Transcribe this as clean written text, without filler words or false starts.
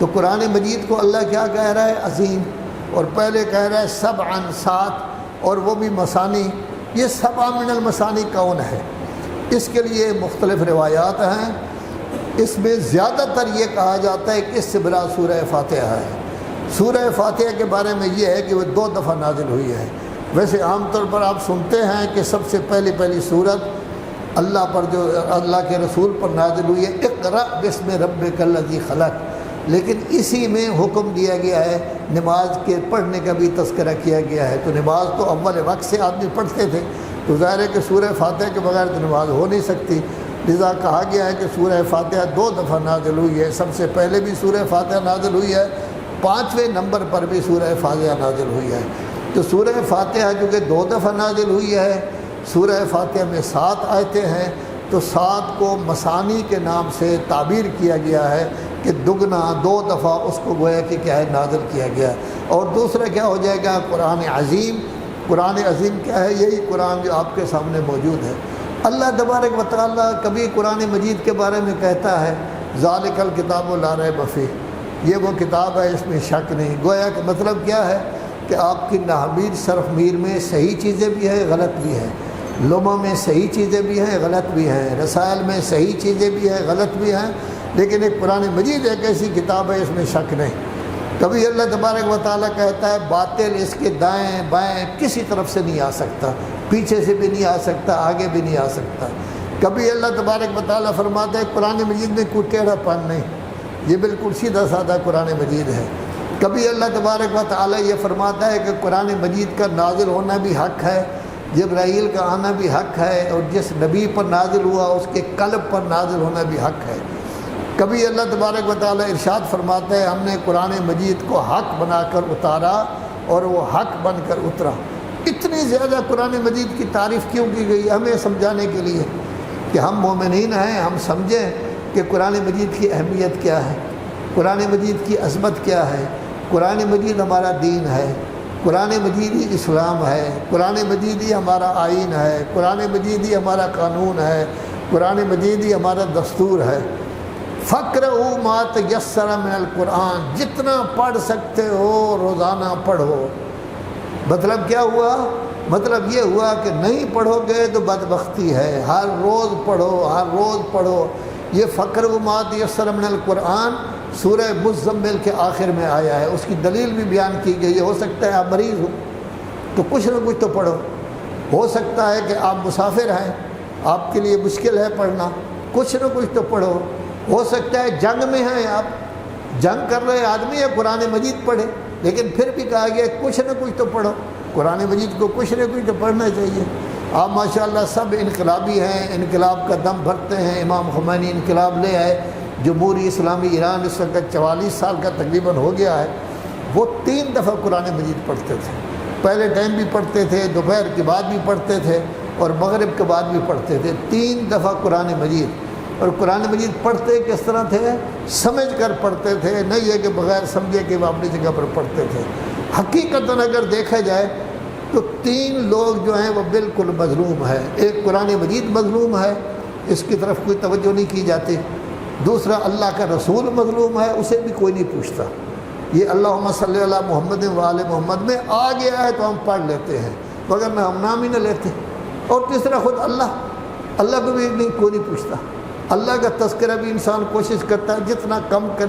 تو قرآن مجید کو اللہ کیا کہہ رہا ہے؟ عظیم، اور پہلے کہہ رہا ہے سبعاً 7، اور وہ بھی مثانی۔ یہ سبع من المثانی کون ہے؟ اس کے لیے مختلف روایات ہیں۔ اس میں زیادہ تر یہ کہا جاتا ہے کہ اس سے بلا سورہ فاتحہ ہے۔ سورہ فاتحہ کے بارے میں یہ ہے کہ وہ 2 دفعہ نازل ہوئی ہے۔ ویسے عام طور پر آپ سنتے ہیں کہ سب سے پہلی صورت اللہ پر جو اللہ کے رسول پر نازل ہوئی ہے، اقرأ بسم ربک الذی خلق، لیکن اسی میں حکم دیا گیا ہے نماز کے پڑھنے کا بھی تذکرہ کیا گیا ہے۔ تو نماز تو اول وقت سے آدمی پڑھتے تھے، تو ظاہر ہے کہ سورہ فاتحہ کے بغیر تو نماز ہو نہیں سکتی، لذا کہا گیا ہے کہ سورہ فاتحہ 2 دفعہ نازل ہوئی ہے۔ سب سے پہلے بھی سورہ فاتحہ نازل ہوئی ہے، 5ویں نمبر پر بھی سورہ فاتحہ نازل ہوئی ہے۔ تو سورہ فاتحہ جو کہ 2 دفعہ نازل ہوئی ہے، سورہ فاتحہ میں 7 آیتیں ہیں، تو 7 کو مثانی کے نام سے تعبیر کیا گیا ہے کہ دگنا 2 دفعہ اس کو گویا کہ کیا ہے نازل کیا گیا ہے۔ اور دوسرا کیا ہو جائے گا؟ قرآن عظیم۔ قرآن عظیم کیا ہے؟ یہی قرآن جو آپ کے سامنے موجود ہے۔ اللہ تبارک و تعالیٰ کبھی قرآن مجید کے بارے میں کہتا ہے ذالک الکتاب لا ریب فیہ، یہ وہ کتاب ہے اس میں شک نہیں۔ گویا کہ مطلب کیا ہے کہ آپ کی نحویر صرف میر میں صحیح چیزیں بھی ہیں، غلط بھی ہیں، لمحہ میں صحیح چیزیں بھی ہیں، غلط بھی ہیں، رسائل میں صحیح چیزیں بھی ہیں، غلط بھی ہیں، لیکن ایک قرآن مجید ایک ایسی کتاب ہے اس میں شک نہیں۔ کبھی اللہ تبارک و تعالیٰ کہتا ہے باطل اس کے دائیں بائیں کسی طرف سے نہیں آ سکتا، پیچھے سے بھی نہیں آ سکتا، آگے بھی نہیں آ سکتا۔ کبھی اللہ تبارک و تعالیٰ فرماتا ہے قرآن مجید میں کوئی ٹیڑھا پن نہیں، یہ بالکل سیدھا سادہ قرآن مجید ہے۔ کبھی اللہ تبارک و تعالیٰ یہ فرماتا ہے کہ قرآن مجید کا نازل ہونا بھی حق ہے، جبرائیل کا آنا بھی حق ہے، اور جس نبی پر نازل ہوا اس کے قلب پر نازل ہونا بھی حق ہے۔ کبھی اللہ تبارک و تعالیٰ ارشاد فرماتا ہے ہم نے قرآن مجید کو حق بنا کر اتارا اور وہ حق بن کر اترا۔ اتنی زیادہ قرآن مجید کی تعریف کیوں کی گئی؟ ہمیں سمجھانے کے لیے کہ ہم مومنین ہیں، ہم سمجھیں کہ قرآن مجید کی اہمیت کیا ہے، قرآن مجید کی عظمت کیا ہے۔ قرآن مجید ہمارا دین ہے، قرآن مجید ہی اسلام ہے، قرآن مجید ہی ہمارا آئین ہے، قرآن مجید ہی ہمارا قانون ہے، قرآن مجید ہی ہمارا دستور ہے۔ فَاقْرَؤُوا مَا تَيَسَّرَ مِنَ الْقُرْآنِ، جتنا پڑھ سکتے ہو روزانہ پڑھو۔ مطلب کیا ہوا؟ مطلب یہ ہوا کہ نہیں پڑھو گے تو بدبختی ہے، ہر روز پڑھو، ہر روز پڑھو۔ یہ فَاقْرَؤُوا مَا تَيَسَّرَ مِنَ الْقُرْآنِ سورہ مزمل کے آخر میں آیا ہے، اس کی دلیل بھی بیان کی گئی ہے۔ ہو سکتا ہے آپ مریض ہو تو کچھ نہ کچھ تو پڑھو، ہو سکتا ہے کہ آپ مسافر ہیں، آپ کے لیے مشکل ہے پڑھنا، کچھ نہ کچھ تو پڑھو۔ ہو سکتا ہے جنگ میں ہیں آپ، جنگ کر رہے آدمی ہے، قرآن مجید پڑھے، لیکن پھر بھی کہا گیا کچھ نہ کچھ تو پڑھو، قرآن مجید کو کچھ نہ کچھ تو پڑھنا چاہیے۔ آپ ماشاءاللہ سب انقلابی ہیں، انقلاب کا دم بھرتے ہیں۔ امام خمینی انقلاب لے آئے، جمہوری اسلامی ایران اس وقت 44 سال کا تقریباً ہو گیا ہے۔ وہ 3 دفعہ قرآن مجید پڑھتے تھے، پہلے ٹائم بھی پڑھتے تھے، دوپہر کے بعد بھی پڑھتے تھے، اور مغرب کے بعد بھی پڑھتے تھے، 3 دفعہ قرآن مجید۔ اور قرآن مجید پڑھتے کس طرح تھے؟ سمجھ کر پڑھتے تھے، نہیں ہے کہ بغیر سمجھے کہ وہ اپنی جگہ پر پڑھتے تھے۔ حقیقتاً اگر دیکھا جائے تو 3 لوگ جو ہیں وہ بالکل مظلوم ہے۔ ایک قرآن مجید مظلوم ہے، اس کی طرف کوئی توجہ نہیں کی جاتی۔ دوسرا اللہ کا رسول مظلوم ہے، اسے بھی کوئی نہیں پوچھتا۔ یہ اللہم صلی علی محمد و آل محمد میں آ گیا ہے تو ہم پڑھ لیتے ہیں، مگر میں ہم نام ہی نہ لیتے۔ اور تیسرا خود اللہ کو بھی کوئی نہیں پوچھتا۔ اللہ کا تذکرہ بھی انسان کوشش کرتا ہے جتنا کم کرے